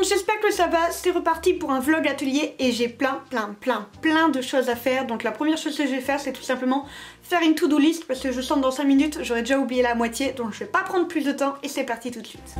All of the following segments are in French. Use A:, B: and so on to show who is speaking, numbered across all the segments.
A: j'espère que ça va, c'est reparti pour un vlog atelier et j'ai plein de choses à faire. Donc la première chose que je vais faire, c'est tout simplement faire une to-do list parce que je sens que dans 5 minutes j'aurais déjà oublié la moitié, donc je vais pas prendre plus de temps et c'est parti tout de suite.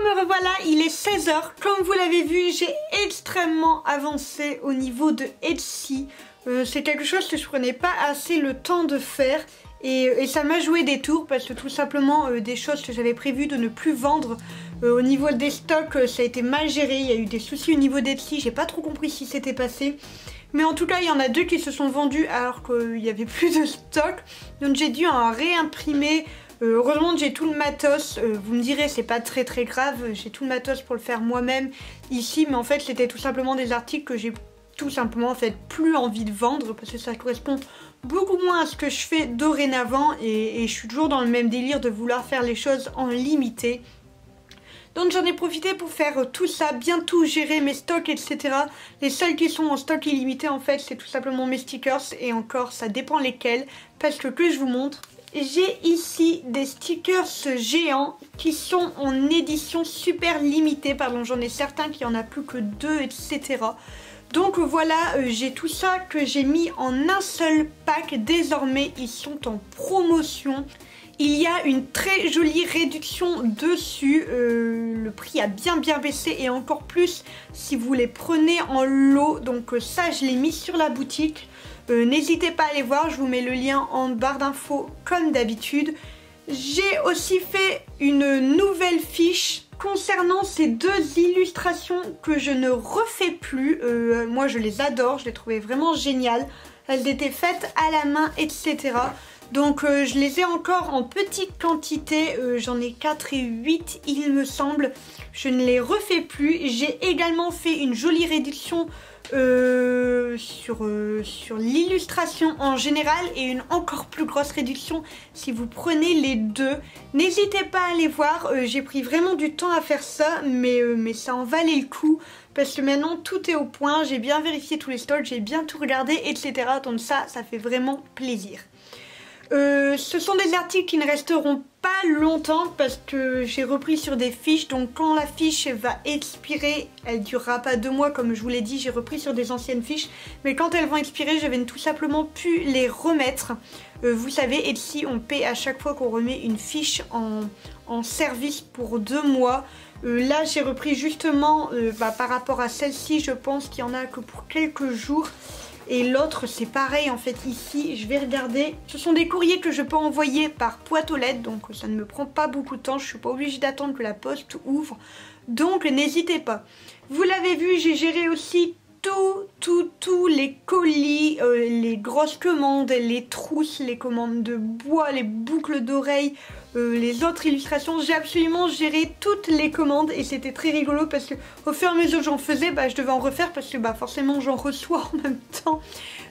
A: me revoilà, il est 16 h. Comme vous l'avez vu, j'ai extrêmement avancé au niveau de Etsy. C'est quelque chose que je prenais pas assez le temps de faire. Et ça m'a joué des tours parce que tout simplement des choses que j'avais prévu de ne plus vendre au niveau des stocks, ça a été mal géré. Il y a eu des soucis au niveau d'Etsy, j'ai pas trop compris ce qui s'était passé. Mais en tout cas, il y en a 2 qui se sont vendus alors qu'il n'y avait plus de stock. Donc j'ai dû en réimprimer. Heureusement que j'ai tout le matos. Vous me direz, c'est pas très grave. J'ai tout le matos pour le faire moi-même ici. Mais en fait, c'était tout simplement des articles que j'ai tout simplement en fait plus envie de vendre parce que ça correspond beaucoup moins à ce que je fais dorénavant et je suis toujours dans le même délire de vouloir faire les choses en limité. Donc j'en ai profité pour faire tout ça, bien tout gérer mes stocks, etc. Les seuls qui sont en stock illimité en fait c'est tout simplement mes stickers et encore ça dépend lesquels parce que je vous montre. J'ai ici des stickers géants qui sont en édition super limitée, pardon j'en ai certains qui en a plus que 2 etc. Donc voilà, j'ai tout ça que j'ai mis en un seul pack. Désormais, ils sont en promotion. Il y a une très jolie réduction dessus. Le prix a bien baissé et encore plus si vous les prenez en lot. Donc ça, je l'ai mis sur la boutique. N'hésitez pas à aller voir, je vous mets le lien en barre d'infos comme d'habitude. J'ai aussi fait une nouvelle fiche concernant ces 2 illustrations que je ne refais plus. Moi je les adore, je les trouvais vraiment géniales. Elles étaient faites à la main, etc. Donc je les ai encore en petite quantité, j'en ai 4 et 8 il me semble. Je ne les refais plus. J'ai également fait une jolie réduction sur l'illustration en général et une encore plus grosse réduction si vous prenez les 2. N'hésitez pas à aller voir, j'ai pris vraiment du temps à faire ça mais ça en valait le coup parce que maintenant tout est au point, j'ai bien vérifié tous les stocks, j'ai bien tout regardé etc. Donc ça fait vraiment plaisir. Ce sont des articles qui ne resteront pas longtemps parce que j'ai repris sur des fiches, donc quand la fiche va expirer, elle durera pas 2 mois comme je vous l'ai dit, j'ai repris sur des anciennes fiches, mais quand elles vont expirer je vais tout simplement plus les remettre. Vous savez, Etsy on paie à chaque fois qu'on remet une fiche en service pour 2 mois. Là j'ai repris justement par rapport à celle-ci, je pense qu'il y en a que pour quelques jours. Et l'autre c'est pareil en fait ici, je vais regarder. Ce sont des courriers que je peux envoyer par boîte aux lettres, donc ça ne me prend pas beaucoup de temps, je suis pas obligée d'attendre que la poste ouvre. Donc n'hésitez pas. Vous l'avez vu, j'ai géré aussi tous les colis, les grosses commandes, les trousses, les commandes de bois, les boucles d'oreilles, les autres illustrations. J'ai absolument géré toutes les commandes et c'était très rigolo parce que au fur et à mesure que j'en faisais, je devais en refaire parce que forcément j'en reçois en même temps.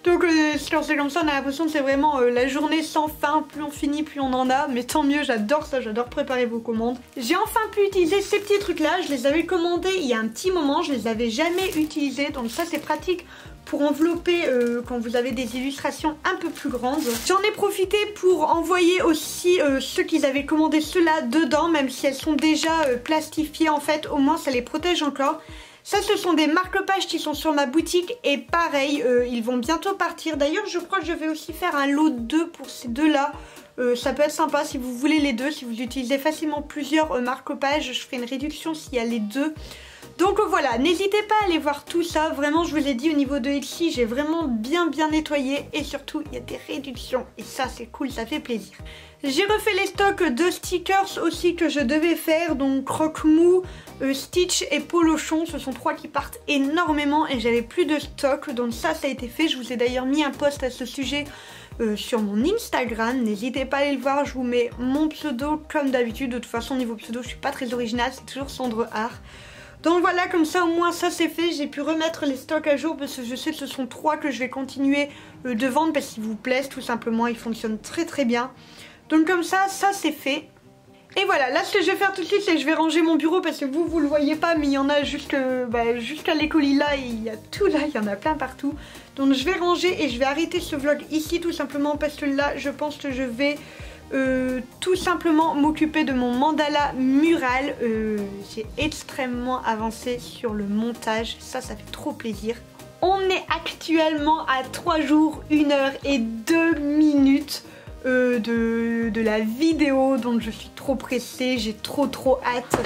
A: Donc quand c'est comme ça, on a l'impression que c'est vraiment la journée sans fin, plus on finit, plus on en a. Mais tant mieux, j'adore ça, j'adore préparer vos commandes. J'ai enfin pu utiliser ces petits trucs là, je les avais commandés il y a un petit moment, je les avais jamais utilisés. Donc ça c'est pratique pour envelopper quand vous avez des illustrations un peu plus grandes. J'en ai profité pour envoyer aussi ceux qu'ils avaient commandé ceux-là dedans, même si elles sont déjà plastifiées en fait, au moins ça les protège encore. Ça ce sont des marque-pages qui sont sur ma boutique et pareil, ils vont bientôt partir. D'ailleurs je crois que je vais aussi faire un lot de 2 pour ces 2-là. Ça peut être sympa si vous voulez les 2, si vous utilisez facilement plusieurs marque-pages, je ferai une réduction s'il y a les 2. Donc voilà, n'hésitez pas à aller voir tout ça, vraiment je vous ai dit au niveau de Etsy, j'ai vraiment bien nettoyé et surtout il y a des réductions et ça c'est cool, ça fait plaisir. J'ai refait les stocks de stickers aussi que je devais faire, donc Croque-Mou, Stitch et Polochon, ce sont 3 qui partent énormément et j'avais plus de stock, donc ça a été fait. Je vous ai d'ailleurs mis un post à ce sujet sur mon Instagram, n'hésitez pas à aller le voir, je vous mets mon pseudo comme d'habitude. De toute façon niveau pseudo je suis pas très originale, c'est toujours Cendre Art. Donc voilà, comme ça au moins ça c'est fait, j'ai pu remettre les stocks à jour parce que je sais que ce sont 3 que je vais continuer de vendre parce qu'ils vous plaisent tout simplement, ils fonctionnent très bien. Donc comme ça c'est fait. Et voilà, là ce que je vais faire tout de suite c'est que je vais ranger mon bureau parce que vous le voyez pas mais il y en a jusqu'à les colis là, il y a tout là, il y en a plein partout. Donc je vais ranger et je vais arrêter ce vlog ici tout simplement parce que là je pense que je vais tout simplement m'occuper de mon mandala mural. J'ai extrêmement avancé sur le montage, ça fait trop plaisir. On est actuellement à 3 jours, 1 heure et 2 minutes de la vidéo, donc je suis trop pressée, j'ai trop hâte.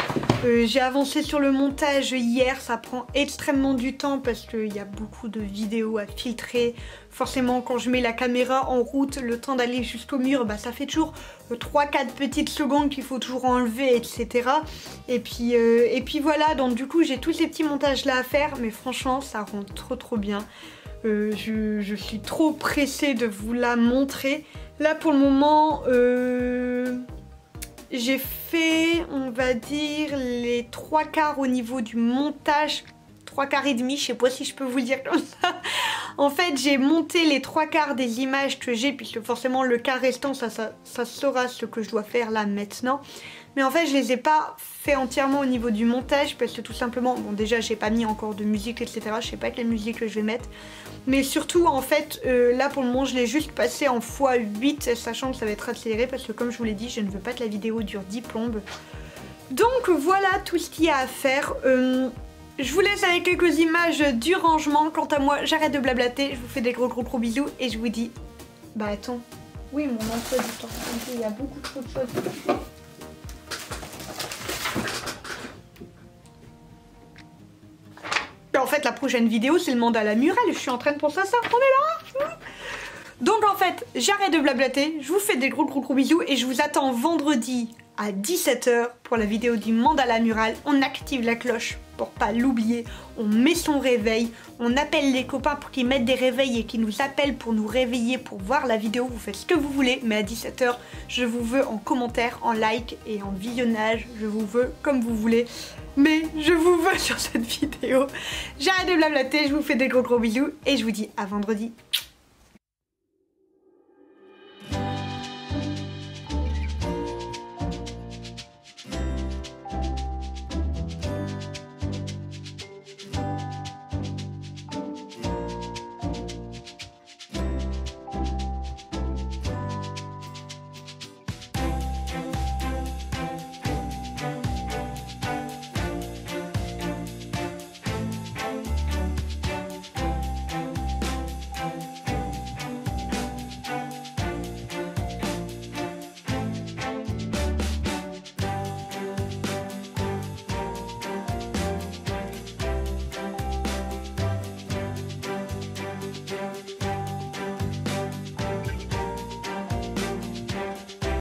A: J'ai avancé sur le montage hier, ça prend extrêmement du temps parce qu'il y a beaucoup de vidéos à filtrer. Forcément quand je mets la caméra en route, le temps d'aller jusqu'au mur, bah, ça fait toujours 3-4 petites secondes qu'il faut toujours enlever, etc. Et puis voilà, donc du coup j'ai tous ces petits montages là à faire, mais franchement ça rend trop bien. Je suis trop pressée de vous la montrer. Là pour le moment, j'ai fait, on va dire, les 3/4 au niveau du montage. 3/4 et demi, je sais pas si je peux vous le dire comme ça. En fait, j'ai monté les 3/4 des images que j'ai, puisque forcément le quart restant, ça sera ce que je dois faire là maintenant. Mais en fait, je les ai pas fait entièrement au niveau du montage, parce que tout simplement, bon déjà, j'ai pas mis encore de musique, etc. Je sais pas quelle musique que je vais mettre. Mais surtout, en fait, là pour le moment, je l'ai juste passé en x8, sachant que ça va être accéléré, parce que comme je vous l'ai dit, je ne veux pas que la vidéo dure 10 plombes. Donc voilà tout ce qu'il y a à faire. Je vous laisse avec quelques images du rangement. Quant à moi, j'arrête de blablater. Je vous fais des gros bisous et je vous dis... Bah attends. Oui, mon emploi du temps. Il y a beaucoup trop de choses. En fait, la prochaine vidéo, c'est le mandala mural. Je suis en train de penser à ça. On est là. Donc en fait, j'arrête de blablater. Je vous fais des gros bisous et je vous attends vendredi à 17 h pour la vidéo du mandala mural. On active la cloche pour pas l'oublier, on met son réveil, on appelle les copains pour qu'ils mettent des réveils et qu'ils nous appellent pour nous réveiller pour voir la vidéo. Vous faites ce que vous voulez, mais à 17 h je vous veux en commentaire, en like et en visionnage. Je vous veux comme vous voulez, mais je vous veux sur cette vidéo. J'arrête de blablater, je vous fais des gros bisous et je vous dis à vendredi.